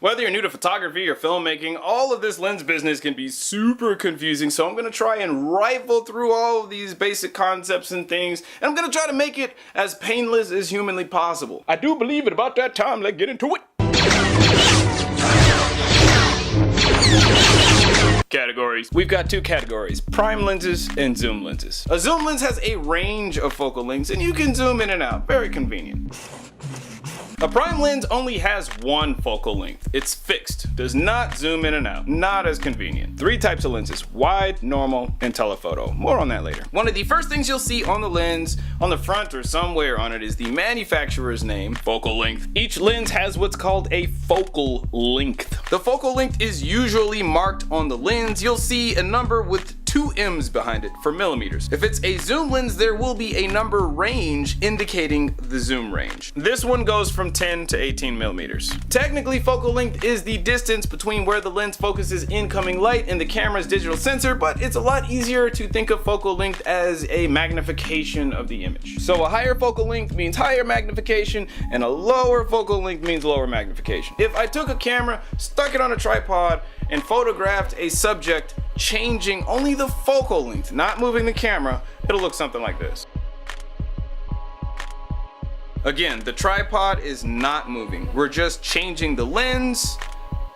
Whether you're new to photography or filmmaking, all of this lens business can be super confusing, so I'm gonna try and rifle through all of these basic concepts and things, and I'm gonna try to make it as painless as humanly possible. I do believe it about that time, let's get into it. Categories. We've got two categories, prime lenses and zoom lenses. A zoom lens has a range of focal lengths and you can zoom in and out, very convenient. A prime lens only has one focal length. It's fixed, does not zoom in and out, not as convenient. Three types of lenses, wide, normal, and telephoto. More on that later. One of the first things you'll see on the lens, on the front or somewhere on it, is the manufacturer's name, focal length. Each lens has what's called a focal length. The focal length is usually marked on the lens. You'll see a number with 2 M's behind it for millimeters. If it's a zoom lens, there will be a number range indicating the zoom range. This one goes from 10 to 18 millimeters. Technically, focal length is the distance between where the lens focuses incoming light and the camera's digital sensor, but it's a lot easier to think of focal length as a magnification of the image. So a higher focal length means higher magnification, and a lower focal length means lower magnification. If I took a camera, stuck it on a tripod, and photographed a subject changing only the focal length, not moving the camera, it'll look something like this. Again, the tripod is not moving. We're just changing the lens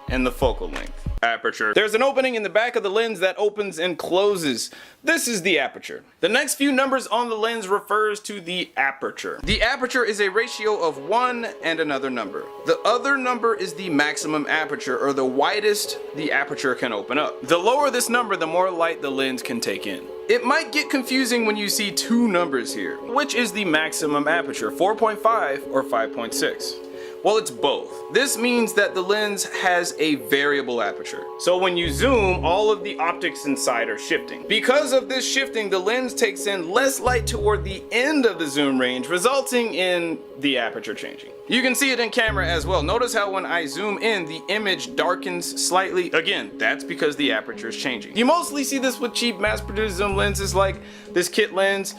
and the focal length. Aperture. There's an opening in the back of the lens that opens and closes. This is the aperture. The next few numbers on the lens refers to the aperture. The aperture is a ratio of one and another number. The other number is the maximum aperture, or the widest the aperture can open up. The lower this number, the more light the lens can take in. It might get confusing when you see two numbers here. Which is the maximum aperture, 4.5 or 5.6? Well, it's both. This means that the lens has a variable aperture. So when you zoom, all of the optics inside are shifting. Because of this shifting, the lens takes in less light toward the end of the zoom range, resulting in the aperture changing. You can see it in camera as well. Notice how when I zoom in, the image darkens slightly. Again, that's because the aperture is changing. You mostly see this with cheap mass-produced zoom lenses like this kit lens.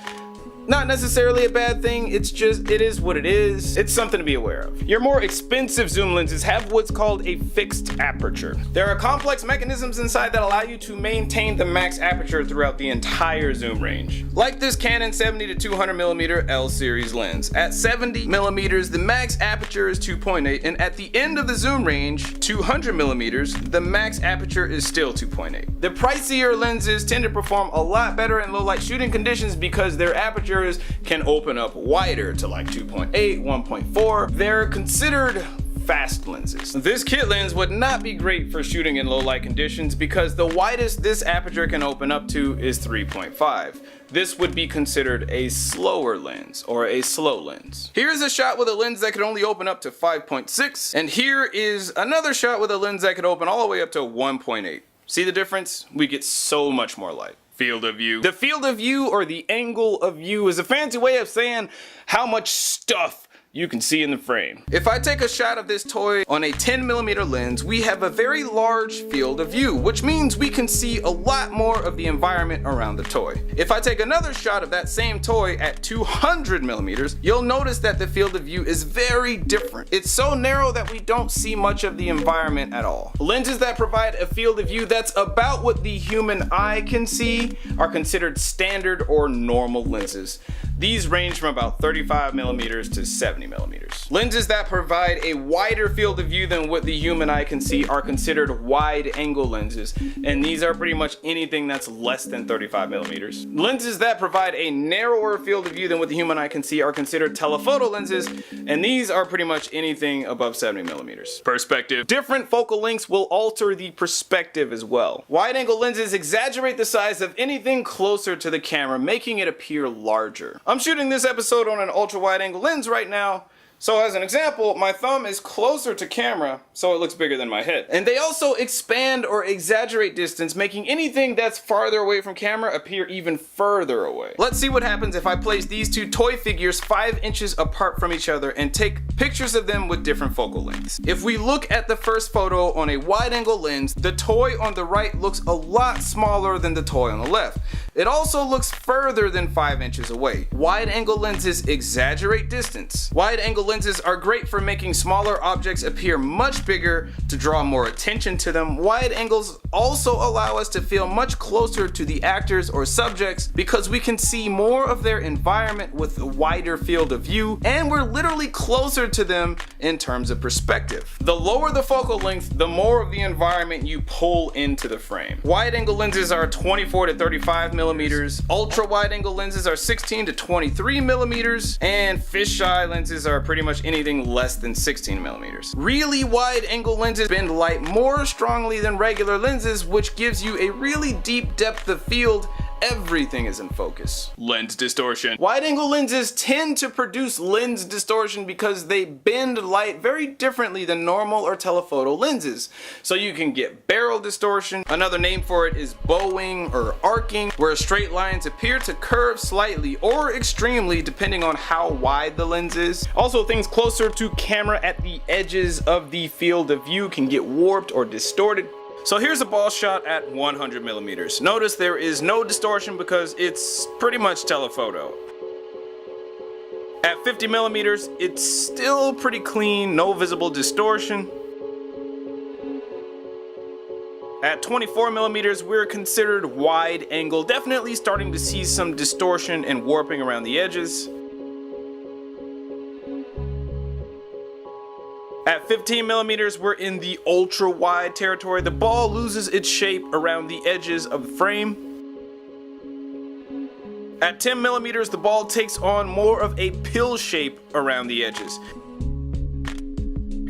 Not necessarily a bad thing, it's just, it is what it is. It's something to be aware of. Your more expensive zoom lenses have what's called a fixed aperture. There are complex mechanisms inside that allow you to maintain the max aperture throughout the entire zoom range. Like this Canon 70 to 200 millimeter L series lens. At 70 millimeters, the max aperture is 2.8, and at the end of the zoom range, 200 millimeters, the max aperture is still 2.8. The pricier lenses tend to perform a lot better in low light shooting conditions because their aperture can open up wider to like 2.8, 1.4. They're considered fast lenses. This kit lens would not be great for shooting in low light conditions because the widest this aperture can open up to is 3.5. This would be considered a slower lens or a slow lens. Here's a shot with a lens that could only open up to 5.6, and here is another shot with a lens that could open all the way up to 1.8. See the difference? We get so much more light. Field of view. The field of view, or the angle of view, is a fancy way of saying how much stuff you can see in the frame. If I take a shot of this toy on a 10mm lens, we have a very large field of view, which means we can see a lot more of the environment around the toy. If I take another shot of that same toy at 200mm, you'll notice that the field of view is very different. It's so narrow that we don't see much of the environment at all. Lenses that provide a field of view that's about what the human eye can see are considered standard or normal lenses. These range from about 35mm to 70mm. Lenses that provide a wider field of view than what the human eye can see are considered wide angle lenses, and these are pretty much anything that's less than 35mm. Lenses that provide a narrower field of view than what the human eye can see are considered telephoto lenses, and these are pretty much anything above 70mm. Perspective. Different focal lengths will alter the perspective as well. Wide angle lenses exaggerate the size of anything closer to the camera, making it appear larger. I'm shooting this episode on an ultra wide angle lens right now, so as an example, my thumb is closer to camera, so it looks bigger than my head. And they also expand or exaggerate distance, making anything that's farther away from camera appear even further away. Let's see what happens if I place these two toy figures 5 inches apart from each other and take pictures of them with different focal lengths. If we look at the first photo on a wide angle lens, the toy on the right looks a lot smaller than the toy on the left. It also looks further than 5 inches away. Wide-angle lenses exaggerate distance. Wide-angle lenses are great for making smaller objects appear much bigger to draw more attention to them. Wide angles also allow us to feel much closer to the actors or subjects because we can see more of their environment with a wider field of view, and we're literally closer to them in terms of perspective. The lower the focal length, the more of the environment you pull into the frame. Wide-angle lenses are 24 to 35 millimeters. Ultra-wide-angle lenses are 16 to 23 millimeters, and fisheye lenses are pretty much anything less than 16 millimeters. Really wide-angle lenses bend light more strongly than regular lenses, which gives you a really deep depth of field. Everything is in focus. Lens distortion. Wide-angle lenses tend to produce lens distortion because they bend light very differently than normal or telephoto lenses. So you can get barrel distortion. Another name for it is bowing or arcing, where straight lines appear to curve slightly or extremely depending on how wide the lens is. Also, things closer to camera at the edges of the field of view can get warped or distorted. So here's a ball shot at 100 millimeters. Notice there is no distortion because it's pretty much telephoto. At 50 millimeters, it's still pretty clean, no visible distortion. At 24 millimeters, we're considered wide angle, definitely starting to see some distortion and warping around the edges. At 15 millimeters, we're in the ultra wide territory. The ball loses its shape around the edges of the frame. At 10 millimeters, the ball takes on more of a pill shape around the edges.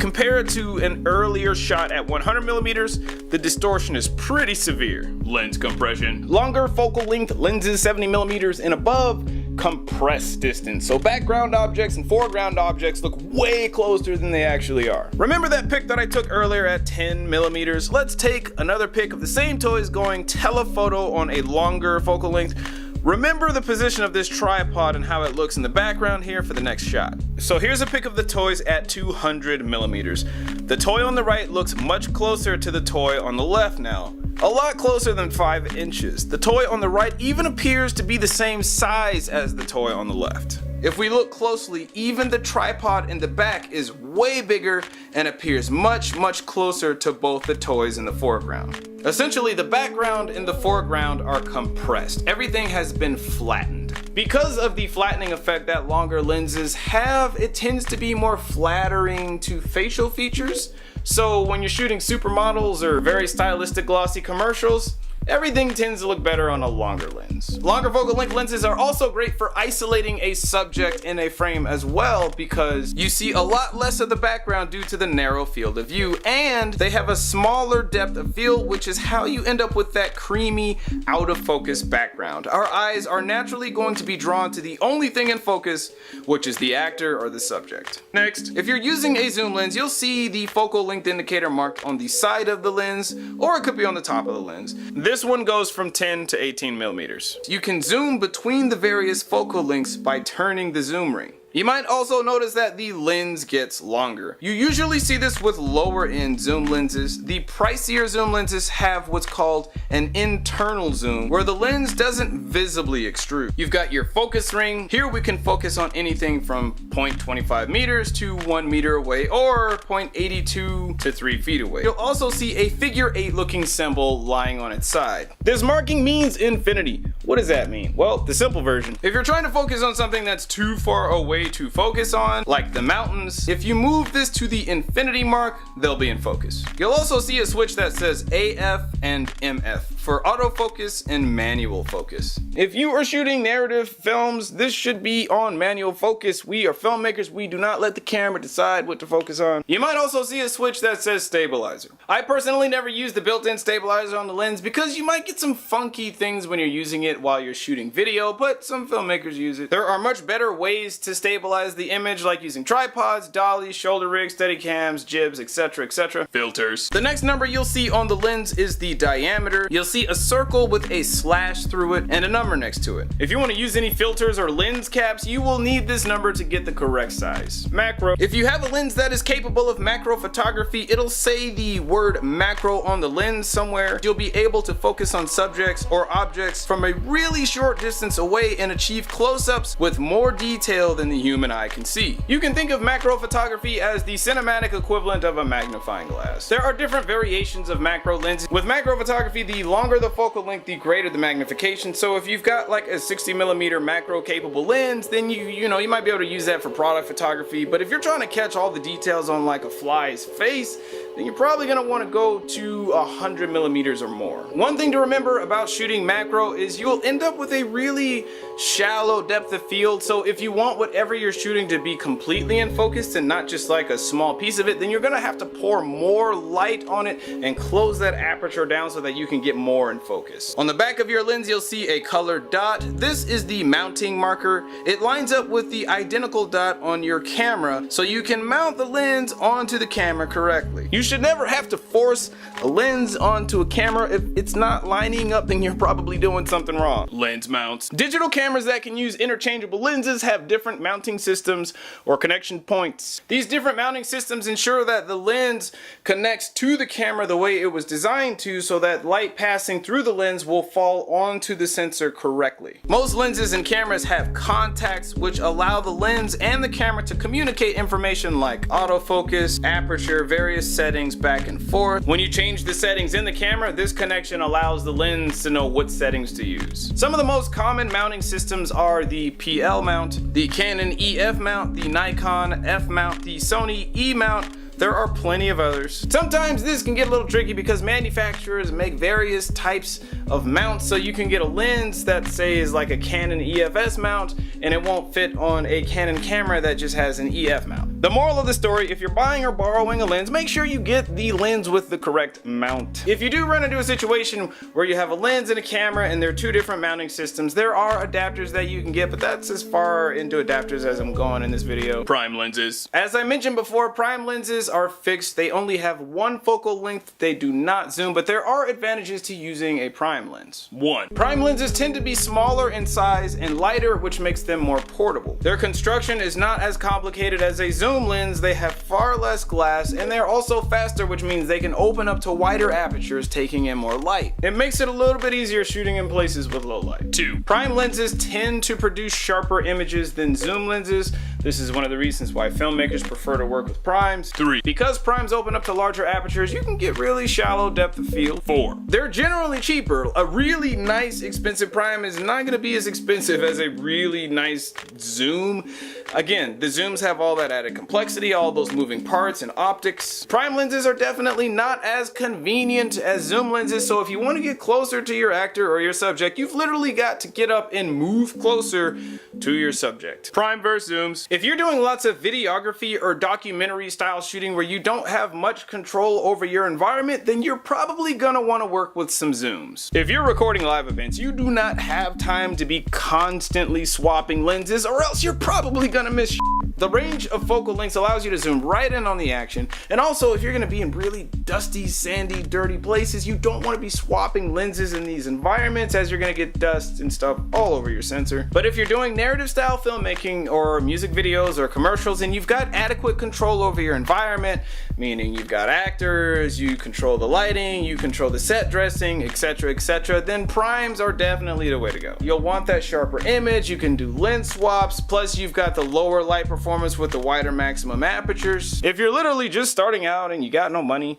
Compared to an earlier shot at 100 millimeters, the distortion is pretty severe. Lens compression. Longer focal length lenses, 70 millimeters and above, compress distance. So background objects and foreground objects look way closer than they actually are. Remember that pic that I took earlier at 10 millimeters? Let's take another pic of the same toys going telephoto on a longer focal length. Remember the position of this tripod and how it looks in the background here for the next shot. So here's a pic of the toys at 200 millimeters. The toy on the right looks much closer to the toy on the left now. A lot closer than 5 inches. The toy on the right even appears to be the same size as the toy on the left. If we look closely, even the tripod in the back is way bigger and appears much closer to both the toys in the foreground. Essentially, the background and the foreground are compressed. Everything has been flattened. Because of the flattening effect that longer lenses have, it tends to be more flattering to facial features. So when you're shooting supermodels or very stylistic glossy commercials, everything tends to look better on a longer lens. Longer focal length lenses are also great for isolating a subject in a frame as well, because you see a lot less of the background due to the narrow field of view, and they have a smaller depth of field, which is how you end up with that creamy, out of focus background. Our eyes are naturally going to be drawn to the only thing in focus, which is the actor or the subject. Next, if you're using a zoom lens, you'll see the focal length indicator marked on the side of the lens, or it could be on the top of the lens. This one goes from 10 to 18 millimeters. You can zoom between the various focal lengths by turning the zoom ring. You might also notice that the lens gets longer. You usually see this with lower end zoom lenses. The pricier zoom lenses have what's called an internal zoom, where the lens doesn't visibly extrude. You've got your focus ring. Here we can focus on anything from 0.25 meters to 1 meter away, or 0.82 to 3 feet away. You'll also see a figure 8 looking symbol lying on its side. This marking means infinity. What does that mean? Well, the simple version. If you're trying to focus on something that's too far away to focus on, like the mountains, if you move this to the infinity mark, they'll be in focus. You'll also see a switch that says AF and MF for autofocus and manual focus. If you are shooting narrative films, this should be on manual focus. We are filmmakers, we do not let the camera decide what to focus on. You might also see a switch that says stabilizer. I personally never use the built-in stabilizer on the lens because you might get some funky things when you're using it while you're shooting video, but some filmmakers use it. There are much better ways to stabilize the image, like using tripods, dollies, shoulder rigs, steady cams, jibs, etc, etc. Filters. The next number you'll see on the lens is the diameter. You'll see see a circle with a slash through it and a number next to it. If you want to use any filters or lens caps, you will need this number to get the correct size. Macro. If you have a lens that is capable of macro photography, it'll say the word macro on the lens somewhere. You'll be able to focus on subjects or objects from a really short distance away and achieve close-ups with more detail than the human eye can see. You can think of macro photography as the cinematic equivalent of a magnifying glass. There are different variations of macro lenses. With macro photography, the longer the focal length, the greater the magnification. So if you've got like a 60mm macro capable lens, then you might be able to use that for product photography. But if you're trying to catch all the details on like a fly's face, then you're probably going to want to go to 100mm or more. One thing to remember about shooting macro is you'll end up with a really shallow depth of field. So if you want whatever you're shooting to be completely in focus and not just like a small piece of it, then you're going to have to pour more light on it and close that aperture down so that you can get more in focus. On the back of your lens, you'll see a colored dot. This is the mounting marker. It lines up with the identical dot on your camera so you can mount the lens onto the camera correctly. You should never have to force a lens onto a camera. If it's not lining up, then you're probably doing something wrong. Lens mounts. Digital cameras that can use interchangeable lenses have different mounting systems or connection points. These different mounting systems ensure that the lens connects to the camera the way it was designed to, so that light passing through the lens will fall onto the sensor correctly. Most lenses and cameras have contacts which allow the lens and the camera to communicate information like autofocus, aperture, various settings back and forth. When you change the settings in the camera, this connection allows the lens to know what settings to use. Some of the most common mounting systems are the PL mount, the Canon EF mount, the Nikon F mount, the Sony E mount. There are plenty of others. Sometimes this can get a little tricky because manufacturers make various types of mounts, so you can get a lens that say is like a Canon EFS mount and it won't fit on a Canon camera that just has an EF mount. The moral of the story, if you're buying or borrowing a lens, make sure you get the lens with the correct mount. If you do run into a situation where you have a lens and a camera and they're two different mounting systems, there are adapters that you can get, but that's as far into adapters as I'm going in this video. Prime lenses. As I mentioned before, prime lenses are fixed. They only have one focal length. They do not zoom, but there are advantages to using a prime lens. 1. Prime lenses tend to be smaller in size and lighter, which makes them more portable. Their construction is not as complicated as a zoom lens. They have far less glass and they're also faster, which means they can open up to wider apertures, taking in more light. It makes it a little bit easier shooting in places with low light. 2. Prime lenses tend to produce sharper images than zoom lenses. This is one of the reasons why filmmakers prefer to work with primes. 3. Because primes open up to larger apertures, you can get really shallow depth of field. 4. They're generally cheaper. A really nice expensive prime is not going to be as expensive as a really nice zoom. Again, the zooms have all that added complexity, all those moving parts and optics. Prime lenses are definitely not as convenient as zoom lenses, so if you want to get closer to your actor or your subject, you've literally got to get up and move closer to your subject. Prime versus zooms. If you're doing lots of videography or documentary style shooting where you don't have much control over your environment, then you're probably gonna want to work with some zooms. If you're recording live events, you do not have time to be constantly swapping lenses, or else you're probably gonna miss shit. The range of focal lengths allows you to zoom right in on the action, and also if you're gonna be in really dusty, sandy, dirty places, you don't want to be swapping lenses in these environments, as you're gonna get dust and stuff all over your sensor. But if you're doing narrative style filmmaking or music videos or commercials and you've got adequate control over your environment, meaning you've got actors, you control the lighting, you control the set dressing, etc., then primes are definitely the way to go. You'll want that sharper image, you can do lens swaps, plus you've got the lower light performance with the wider maximum apertures. If you're literally just starting out and you got no money,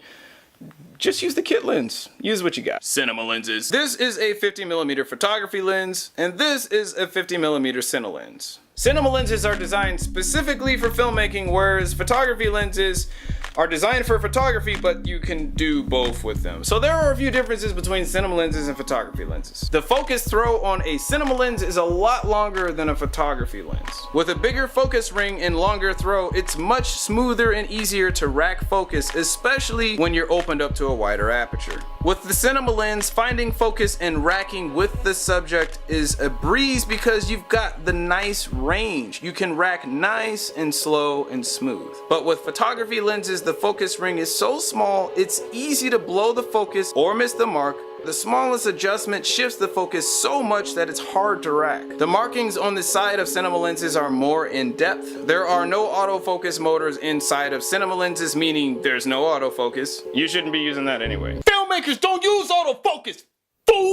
just use the kit lens. Use what you got. Cinema lenses. This is a 50mm photography lens, and this is a 50mm cine lens. Cinema lenses are designed specifically for filmmaking, whereas photography lenses are designed for photography, but you can do both with them. So there are a few differences between cinema lenses and photography lenses. The focus throw on a cinema lens is a lot longer than a photography lens. With a bigger focus ring and longer throw, it's much smoother and easier to rack focus, especially when you're opened up to a wider aperture. With the cinema lens, finding focus and racking with the subject is a breeze because you've got the nice range. You can rack nice and slow and smooth. But with photography lenses, the focus ring is so small, it's easy to blow the focus or miss the mark, The smallest adjustment shifts the focus so much that it's hard to rack. The markings on the side of cinema lenses are more in depth. There are no autofocus motors inside of cinema lenses, meaning there's no autofocus. You shouldn't be using that anyway. Filmmakers don't use autofocus!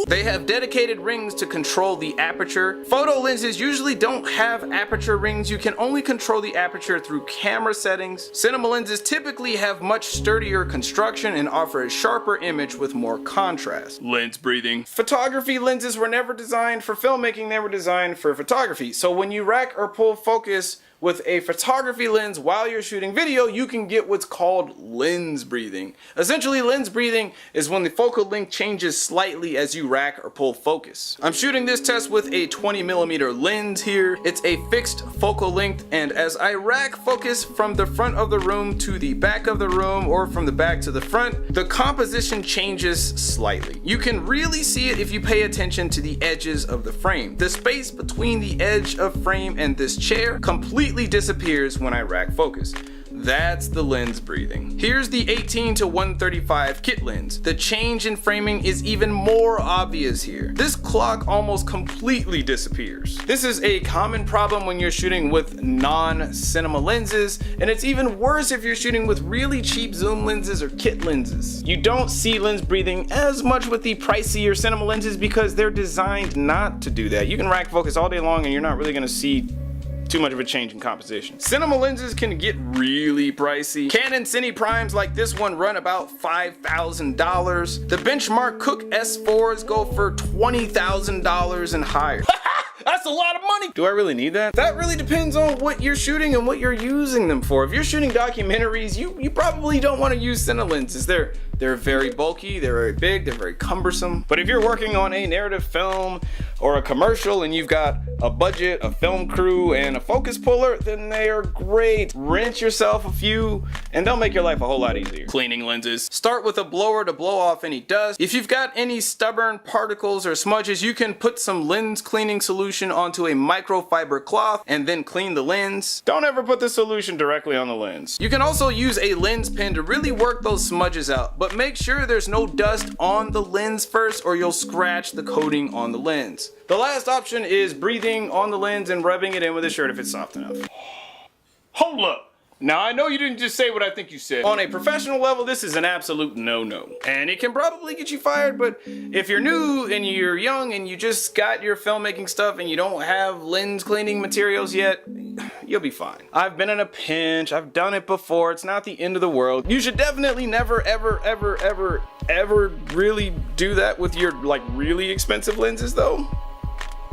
They have dedicated rings to control the aperture. Photo lenses usually don't have aperture rings. You can only control the aperture through camera settings. Cinema lenses typically have much sturdier construction and offer a sharper image with more contrast. Lens breathing. Photography lenses were never designed for filmmaking, they were designed for photography. So when you rack or pull focus with a photography lens while you're shooting video, you can get what's called lens breathing. Essentially, lens breathing is when the focal length changes slightly as you rack or pull focus. I'm shooting this test with a 20mm lens here. It's a fixed focal length, and as I rack focus from the front of the room to the back of the room or from the back to the front, the composition changes slightly. You can really see it if you pay attention to the edges of the frame. The space between the edge of frame and this chair completely disappears when I rack focus. That's the lens breathing. Here's the 18-135 kit lens. The change in framing is even more obvious here. This clock almost completely disappears. This is a common problem when you're shooting with non-cinema lenses, and it's even worse if you're shooting with really cheap zoom lenses or kit lenses. You don't see lens breathing as much with the pricier cinema lenses because they're designed not to do that. You can rack focus all day long and you're not really gonna see too much of a change in composition. Cinema lenses can get really pricey. Canon Cine Primes like this one run about $5,000. The benchmark Cooke S4s go for $20,000 and higher. That's a lot of money! Do I really need that? That really depends on what you're shooting and what you're using them for. If you're shooting documentaries, you probably don't want to use cinema lenses. They're very bulky, they're very big, they're very cumbersome. But if you're working on a narrative film or a commercial and you've got a budget, a film crew, and a focus puller, then they are great. Rent yourself a few and they'll make your life a whole lot easier. Cleaning lenses. Start with a blower to blow off any dust. If you've got any stubborn particles or smudges, you can put some lens cleaning solution onto a microfiber cloth and then clean the lens. Don't ever put the solution directly on the lens. You can also use a lens pen to really work those smudges out, but make sure there's no dust on the lens first or you'll scratch the coating on the lens. The last option is breathing on the lens and rubbing it in with a shirt if it's soft enough. Hold up! Now I know you didn't just say what I think you said. On a professional level, this is an absolute no-no. And it can probably get you fired, but if you're new and you're young and you just got your filmmaking stuff and you don't have lens cleaning materials yet, you'll be fine. I've been in a pinch, I've done it before, it's not the end of the world. You should definitely never, ever really do that with your like really expensive lenses though.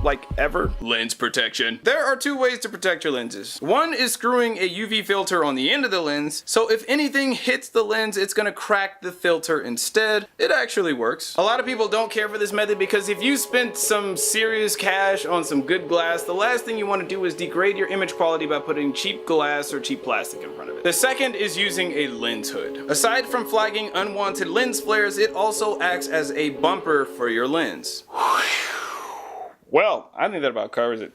Like ever. Lens protection. There are two ways to protect your lenses. One is screwing a UV filter on the end of the lens, so if anything hits the lens, it's gonna crack the filter instead. It actually works. A lot of people don't care for this method because if you spent some serious cash on some good glass, the last thing you want to do is degrade your image quality by putting cheap glass or cheap plastic in front of it. The second is using a lens hood. Aside from flagging unwanted lens flares, it also acts as a bumper for your lens. Well, I think that about covers it.